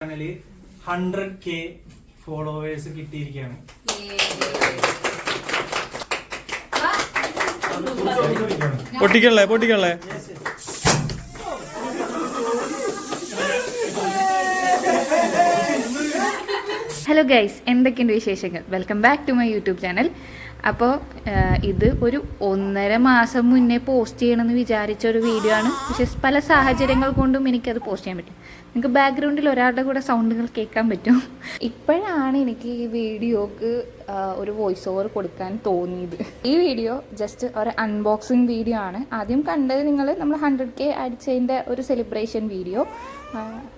ചാനലിൽ 100K followers കിട്ടിയിരിക്കുകയാണ്. പൊട്ടിക്കല്ലേ hello guys, എന്തൊക്കെയുണ്ട് വിശേഷങ്ങൾ? Welcome back to my YouTube channel. അപ്പോൾ ഇത് ഒരു 1.5 മാസം മുന്നേ പോസ്റ്റ് ചെയ്യണമെന്ന് വിചാരിച്ച ഒരു വീഡിയോ ആണ്. പക്ഷേ പല സാഹചര്യങ്ങൾ കൊണ്ടും എനിക്കത് പോസ്റ്റ് ചെയ്യാൻ പറ്റും. നിങ്ങൾക്ക് ബാക്ക്ഗ്രൗണ്ടിൽ ഒരാളുടെ കൂടെ സൗണ്ടുകൾ കേൾക്കാൻ പറ്റും. ഇപ്പോഴാണ് എനിക്ക് ഈ വീഡിയോക്ക് ഒരു വോയിസ് ഓവർ കൊടുക്കാൻ തോന്നിയത്. ഈ വീഡിയോ ജസ്റ്റ് ഒരു അൺബോക്സിങ് വീഡിയോ ആണ്. ആദ്യം കണ്ടത് നമ്മൾ 100K അടിച്ചതിൻ്റെ ഒരു സെലിബ്രേഷൻ വീഡിയോ.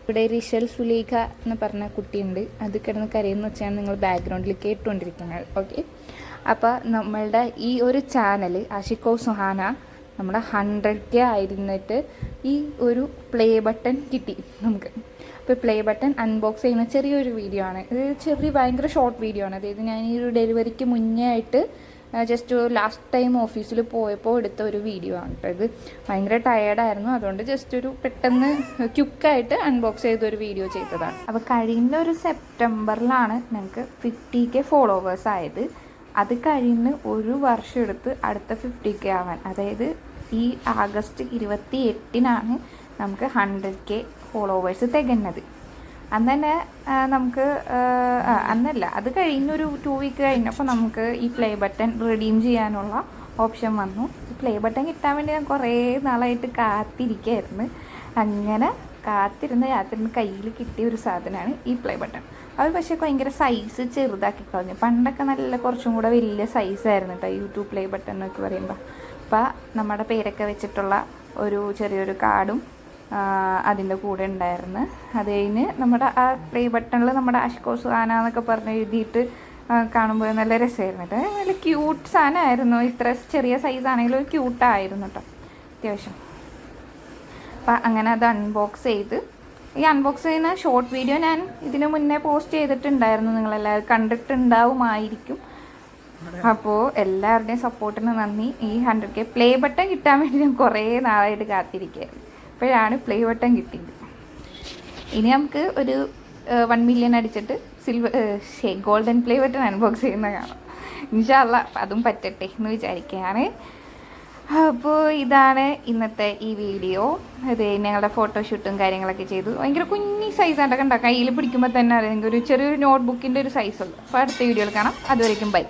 ഇവിടെ റിഷൽ സുലൈഖ എന്ന് പറഞ്ഞ കുട്ടിയുണ്ട്, അത് കിടന്ന് കരയെന്ന് വെച്ചാണ് നിങ്ങൾ ബാക്ക്ഗ്രൗണ്ടിൽ കേട്ടുകൊണ്ടിരിക്കുന്നത്. ഓക്കെ, അപ്പോൾ നമ്മളുടെ ഈ ഒരു ചാനൽ ആഷിഖോ സുഹാന നമ്മുടെ 100K ആയിരുന്നിട്ട് ഈ ഒരു പ്ലേ ബട്ടൺ കിട്ടി നമുക്ക്. അപ്പോൾ പ്ലേ ബട്ടൺ അൺബോക്സ് ചെയ്യുന്ന ചെറിയൊരു വീഡിയോ ആണ് ഇത്. ഭയങ്കര ഷോർട്ട് വീഡിയോ ആണ്. അതായത് ഞാൻ ഈ ഒരു ഡെലിവറിക്ക് മുന്നേ ആയിട്ട് ജസ്റ്റ് ലാസ്റ്റ് ടൈം ഓഫീസിൽ പോയപ്പോൾ എടുത്ത ഒരു വീഡിയോ ആണ് കേട്ടോ. ഇത് ഭയങ്കര ടയേർഡായിരുന്നു, അതുകൊണ്ട് ജസ്റ്റ് ഒരു പെട്ടെന്ന് ക്വിക്കായിട്ട് അൺബോക്സ് ചെയ്തൊരു വീഡിയോ ചെയ്തതാണ്. അപ്പോൾ കഴിഞ്ഞ ഒരു സെപ്റ്റംബറിലാണ് ഞങ്ങൾക്ക് 50K ഫോളോവേഴ്സ് ആയത്. അത് കഴിഞ്ഞ് ഒരു വർഷം എടുത്ത് അടുത്ത 50K ആവാൻ, അതായത് ഈ ആഗസ്റ്റ് 28-നാണ് നമുക്ക് 100K ഫോളോവേഴ്സ് തികഞ്ഞത്. അന്ന് തന്നെ നമുക്ക് അന്നല്ല, അത് കഴിഞ്ഞൊരു 2 വീക്ക് കഴിഞ്ഞപ്പോൾ നമുക്ക് ഈ പ്ലേ ബട്ടൺ റിഡീം ചെയ്യാനുള്ള ഓപ്ഷൻ വന്നു. ഈ പ്ലേ ബട്ടൺ കിട്ടാൻ വേണ്ടി ഞാൻ കുറേ നാളായിട്ട് കാത്തിരിക്കുകയായിരുന്നു. അങ്ങനെ കാത്തിരുന്ന് കയ്യിൽ കിട്ടിയ ഒരു സാധനമാണ് ഈ പ്ലേ ബട്ടൺ. അത് പക്ഷേ ഭയങ്കര സൈസ് ചെറുതാക്കി കളഞ്ഞു. പണ്ടൊക്കെ നല്ല കുറച്ചും കൂടെ വലിയ സൈസായിരുന്നു കേട്ടോ യൂട്യൂബ് പ്ലേ ബട്ടൺ എന്നൊക്കെ പറയുമ്പോൾ. അപ്പോൾ നമ്മുടെ പേരൊക്കെ വെച്ചിട്ടുള്ള ഒരു ചെറിയൊരു കാർഡും അതിൻ്റെ കൂടെ ഉണ്ടായിരുന്നു. അത് കഴിഞ്ഞ് നമ്മുടെ ആ പ്ലേ ബട്ടണിൽ നമ്മുടെ ആഷിഖോ സുഹാന എന്നൊക്കെ പറഞ്ഞ് എഴുതിയിട്ട് കാണുമ്പോൾ നല്ല രസമായിരുന്നു കേട്ടോ. നല്ല ക്യൂട്ട് സാധനമായിരുന്നു. ഇത്ര ചെറിയ സൈസാണെങ്കിലും ഒരു ക്യൂട്ടായിരുന്നു കേട്ടോ അത്യാവശ്യം. അപ്പം അങ്ങനെ അത് അൺബോക്സ് ചെയ്ത്, ഈ അൺബോക്സ് ചെയ്യുന്ന ഷോർട്ട് വീഡിയോ ഞാൻ ഇതിനു മുന്നേ പോസ്റ്റ് ചെയ്തിട്ടുണ്ടായിരുന്നു. നിങ്ങളെല്ലാവരും കണ്ടിട്ടുണ്ടാവുമായിരിക്കും. അപ്പോൾ എല്ലാവരുടെയും സപ്പോർട്ടിന് നന്ദി. ഈ 100K പ്ലേ ബട്ടൺ കിട്ടാൻ വേണ്ടി ഞാൻ കുറേ നാളായിട്ട് കാത്തിരിക്കുകയായിരുന്നു. ഇപ്പോഴാണ് പ്ലേ ബട്ടൺ കിട്ടിയത്. ഇനി നമുക്ക് ഒരു 1 മില്യൺ അടിച്ചിട്ട് ഗോൾഡൻ പ്ലേ ബട്ടൺ അൺബോക്സ് ചെയ്യുന്ന കാണാം. ഇൻഷാ അല്ലാ അതും പറ്റട്ടെ എന്ന് വിചാരിക്കുകയാണ്. അപ്പോൾ ഇതാണ് ഇന്നത്തെ ഈ വീഡിയോ. അത് ഞങ്ങളുടെ ഫോട്ടോഷൂട്ടും കാര്യങ്ങളൊക്കെ ചെയ്തു. ഭയങ്കര കുഞ്ഞി സൈസായിട്ടൊക്കെ ഉണ്ടാക്കാം. കയ്യിൽ പിടിക്കുമ്പോൾ തന്നെ അറിയാമെങ്കിൽ ഒരു ചെറിയൊരു നോട്ട്ബുക്കിൻ്റെ ഒരു സൈസുള്ളൂ. അപ്പോൾ അടുത്ത വീഡിയോയിൽ കാണാം. അതുവരേക്കും ബൈ.